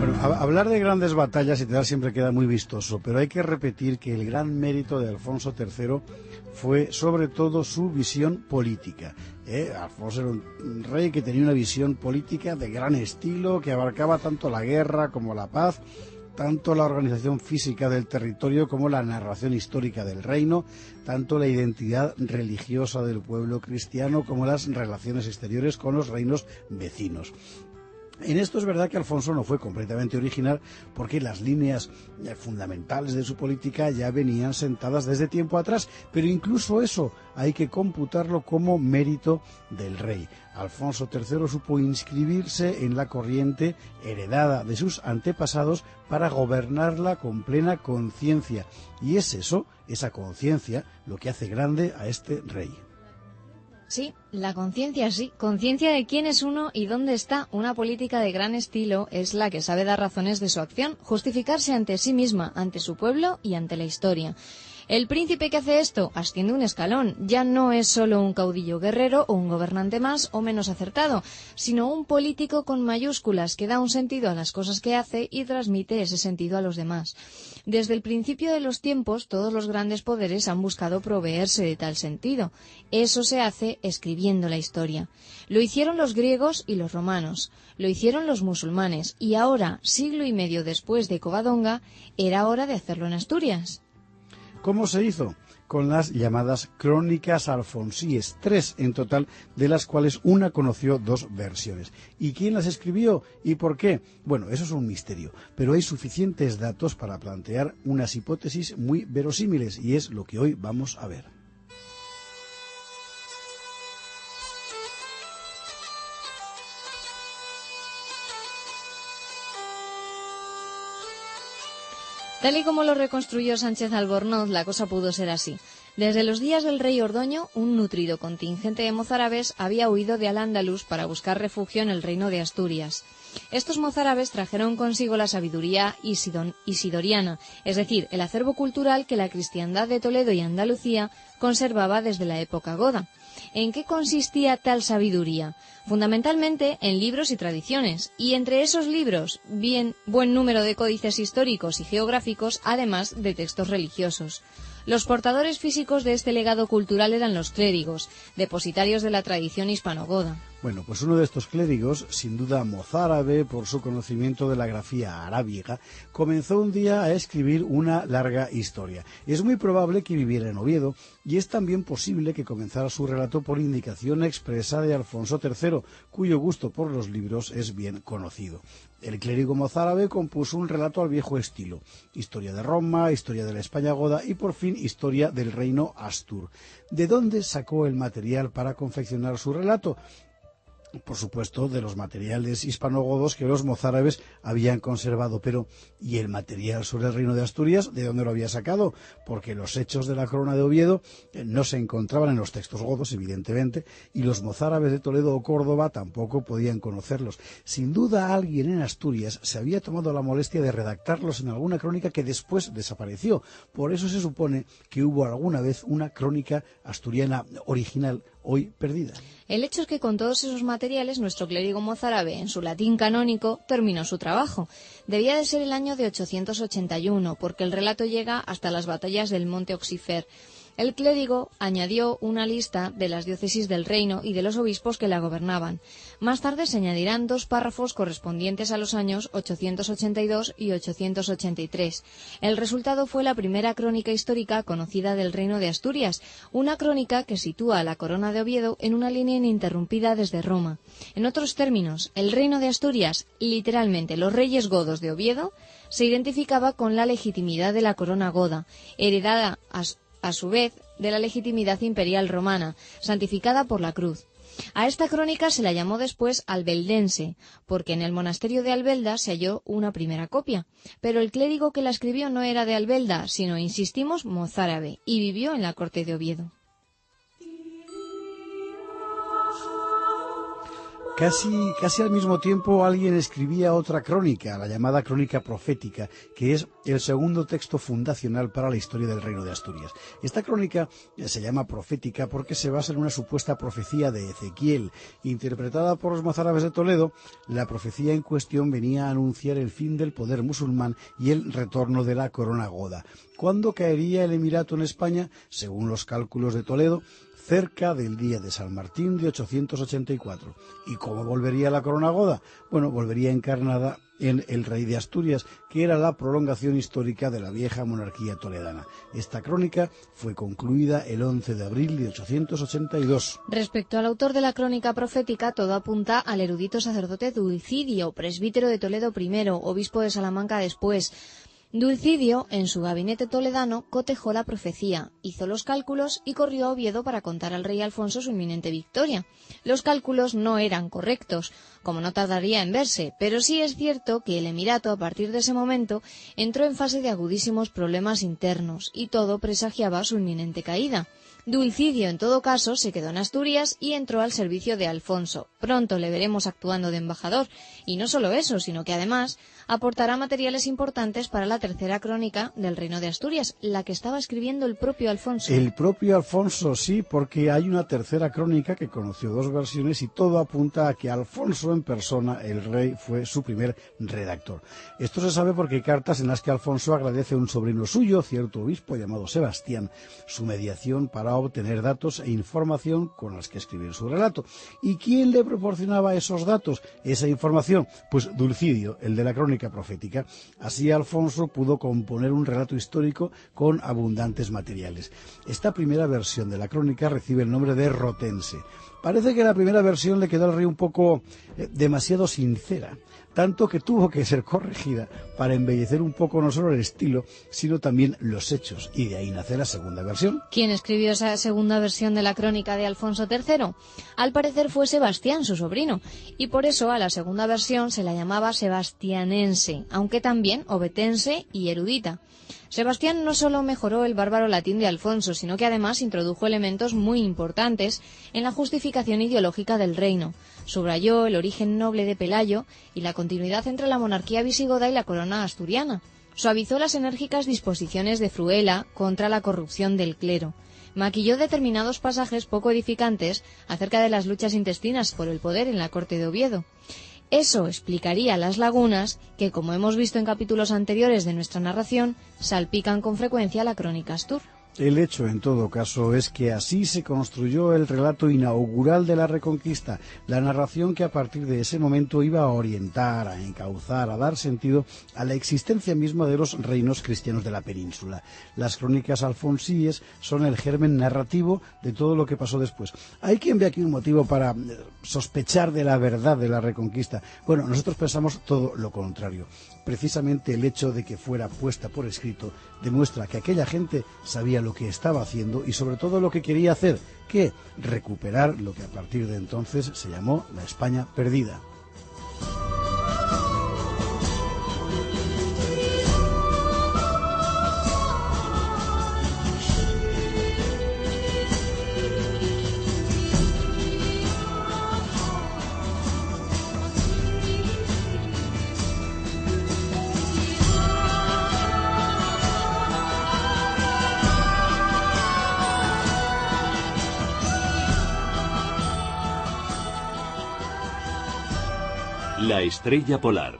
Bueno, hablar de grandes batallas y tal siempre queda muy vistoso, pero hay que repetir que el gran mérito de Alfonso III fue sobre todo su visión política. Alfonso era un rey que tenía una visión política de gran estilo, que abarcaba tanto la guerra como la paz, tanto la organización física del territorio como la narración histórica del reino, tanto la identidad religiosa del pueblo cristiano como las relaciones exteriores con los reinos vecinos. En esto es verdad que Alfonso no fue completamente original, porque las líneas fundamentales de su política ya venían sentadas desde tiempo atrás, pero incluso eso hay que computarlo como mérito del rey. Alfonso III supo inscribirse en la corriente heredada de sus antepasados para gobernarla con plena conciencia, y es eso, esa conciencia, lo que hace grande a este rey. Sí, la conciencia sí. Conciencia de quién es uno y dónde está. Una política de gran estilo es la que sabe dar razones de su acción, justificarse ante sí misma, ante su pueblo y ante la historia. El príncipe que hace esto asciende un escalón. Ya no es solo un caudillo guerrero o un gobernante más o menos acertado, sino un político con mayúsculas que da un sentido a las cosas que hace y transmite ese sentido a los demás. Desde el principio de los tiempos, todos los grandes poderes han buscado proveerse de tal sentido. Eso se hace escribiendo la historia. Lo hicieron los griegos y los romanos, lo hicieron los musulmanes, y ahora, siglo y medio después de Covadonga, era hora de hacerlo en Asturias. ¿Cómo se hizo? Con las llamadas crónicas alfonsíes, 3 en total, de las cuales una conoció 2 versiones. ¿Y quién las escribió y por qué? Bueno, eso es un misterio, pero hay suficientes datos para plantear unas hipótesis muy verosímiles, y es lo que hoy vamos a ver. Tal y como lo reconstruyó Sánchez Albornoz, la cosa pudo ser así. Desde los días del rey Ordoño, un nutrido contingente de mozárabes había huido de Al-Ándalus para buscar refugio en el reino de Asturias. Estos mozárabes trajeron consigo la sabiduría isidoriana, es decir, el acervo cultural que la cristiandad de Toledo y Andalucía conservaba desde la época goda. ¿En qué consistía tal sabiduría? Fundamentalmente en libros y tradiciones, y entre esos libros, buen número de códices históricos y geográficos, además de textos religiosos. Los portadores físicos de este legado cultural eran los clérigos, depositarios de la tradición hispanogoda. Bueno, pues uno de estos clérigos, sin duda mozárabe por su conocimiento de la grafía arábiga, comenzó un día a escribir una larga historia. Es muy probable que viviera en Oviedo, y es también posible que comenzara su relato por indicación expresa de Alfonso III, cuyo gusto por los libros es bien conocido. El clérigo mozárabe compuso un relato al viejo estilo: historia de Roma, historia de la España goda y por fin historia del reino Astur. ¿De dónde sacó el material para confeccionar su relato? Por supuesto, de los materiales hispanogodos que los mozárabes habían conservado. Pero, ¿y el material sobre el reino de Asturias? ¿De dónde lo había sacado? Porque los hechos de la corona de Oviedo no se encontraban en los textos godos, evidentemente, y los mozárabes de Toledo o Córdoba tampoco podían conocerlos. Sin duda, alguien en Asturias se había tomado la molestia de redactarlos en alguna crónica que después desapareció. Por eso se supone que hubo alguna vez una crónica asturiana original, hoy perdida. El hecho es que con todos esos materiales nuestro clérigo mozárabe, en su latín canónico, terminó su trabajo. Debía de ser el año de 881, porque el relato llega hasta las batallas del monte Oxifer. El clérigo añadió una lista de las diócesis del reino y de los obispos que la gobernaban. Más tarde se añadirán 2 párrafos correspondientes a los años 882 y 883. El resultado fue la primera crónica histórica conocida del reino de Asturias, una crónica que sitúa a la corona de Oviedo en una línea ininterrumpida desde Roma. En otros términos, el reino de Asturias, literalmente los reyes godos de Oviedo, se identificaba con la legitimidad de la corona goda, heredada a su vez de la legitimidad imperial romana, santificada por la cruz. A esta crónica se la llamó después albeldense, porque en el monasterio de Albelda se halló una primera copia, pero el clérigo que la escribió no era de Albelda, sino, insistimos, mozárabe, y vivió en la corte de Oviedo. Casi al mismo tiempo alguien escribía otra crónica, la llamada Crónica Profética, que es el segundo texto fundacional para la historia del Reino de Asturias. Esta crónica se llama profética porque se basa en una supuesta profecía de Ezequiel. Interpretada por los mozárabes de Toledo, la profecía en cuestión venía a anunciar el fin del poder musulmán y el retorno de la corona goda. ¿Cuándo caería el emirato en España? Según los cálculos de Toledo, cerca del día de San Martín de 884. ¿Y cómo volvería la corona goda? Bueno, volvería encarnada en el rey de Asturias, que era la prolongación histórica de la vieja monarquía toledana. Esta crónica fue concluida el 11 de abril de 882. Respecto al autor de la crónica profética, todo apunta al erudito sacerdote Dulcidio, presbítero de Toledo primero, obispo de Salamanca después. Dulcidio, en su gabinete toledano, cotejó la profecía, hizo los cálculos y corrió a Oviedo para contar al rey Alfonso su inminente victoria. Los cálculos no eran correctos, como no tardaría en verse, pero sí es cierto que el emirato, a partir de ese momento, entró en fase de agudísimos problemas internos, y todo presagiaba su inminente caída. Dulcidio, en todo caso, se quedó en Asturias y entró al servicio de Alfonso. Pronto le veremos actuando de embajador, y no solo eso, sino que además aportará materiales importantes para la tercera crónica del Reino de Asturias, la que estaba escribiendo el propio Alfonso. El propio Alfonso, sí, porque hay una tercera crónica que conoció dos versiones y todo apunta a que Alfonso en persona, el rey, fue su primer redactor. Esto se sabe porque hay cartas en las que Alfonso agradece a un sobrino suyo, cierto obispo llamado Sebastián, su mediación para obtener datos e información con las que escribir su relato. ¿Y quién le proporcionaba esos datos, esa información? Pues Dulcidio, el de la crónica profética. Así Alfonso pudo componer un relato histórico con abundantes materiales. Esta primera versión de la crónica recibe el nombre de Rotense. Parece que la primera versión le quedó al rey un poco demasiado sincera, tanto que tuvo que ser corregida para embellecer un poco no solo el estilo, sino también los hechos, y de ahí nace la segunda versión. ¿Quién escribió esa segunda versión de la crónica de Alfonso III? Al parecer fue Sebastián, su sobrino, y por eso a la segunda versión se la llamaba sebastianense, aunque también obetense y erudita. Sebastián no solo mejoró el bárbaro latín de Alfonso, sino que además introdujo elementos muy importantes en la justificación ideológica del reino. Subrayó el origen noble de Pelayo y la continuidad entre la monarquía visigoda y la corona asturiana. Suavizó las enérgicas disposiciones de Fruela contra la corrupción del clero. Maquilló determinados pasajes poco edificantes acerca de las luchas intestinas por el poder en la corte de Oviedo. Eso explicaría las lagunas que, como hemos visto en capítulos anteriores de nuestra narración, salpican con frecuencia la crónica Astur. El hecho, en todo caso, es que así se construyó el relato inaugural de la Reconquista, la narración que a partir de ese momento iba a orientar, a encauzar, a dar sentido a la existencia misma de los reinos cristianos de la península. Las crónicas alfonsíes son el germen narrativo de todo lo que pasó después. Hay quien ve aquí un motivo para sospechar de la verdad de la Reconquista. Bueno, nosotros pensamos todo lo contrario. Precisamente el hecho de que fuera puesta por escrito demuestra que aquella gente sabía lo que estaba haciendo y sobre todo lo que quería hacer, que recuperar lo que a partir de entonces se llamó la España perdida. La estrella polar.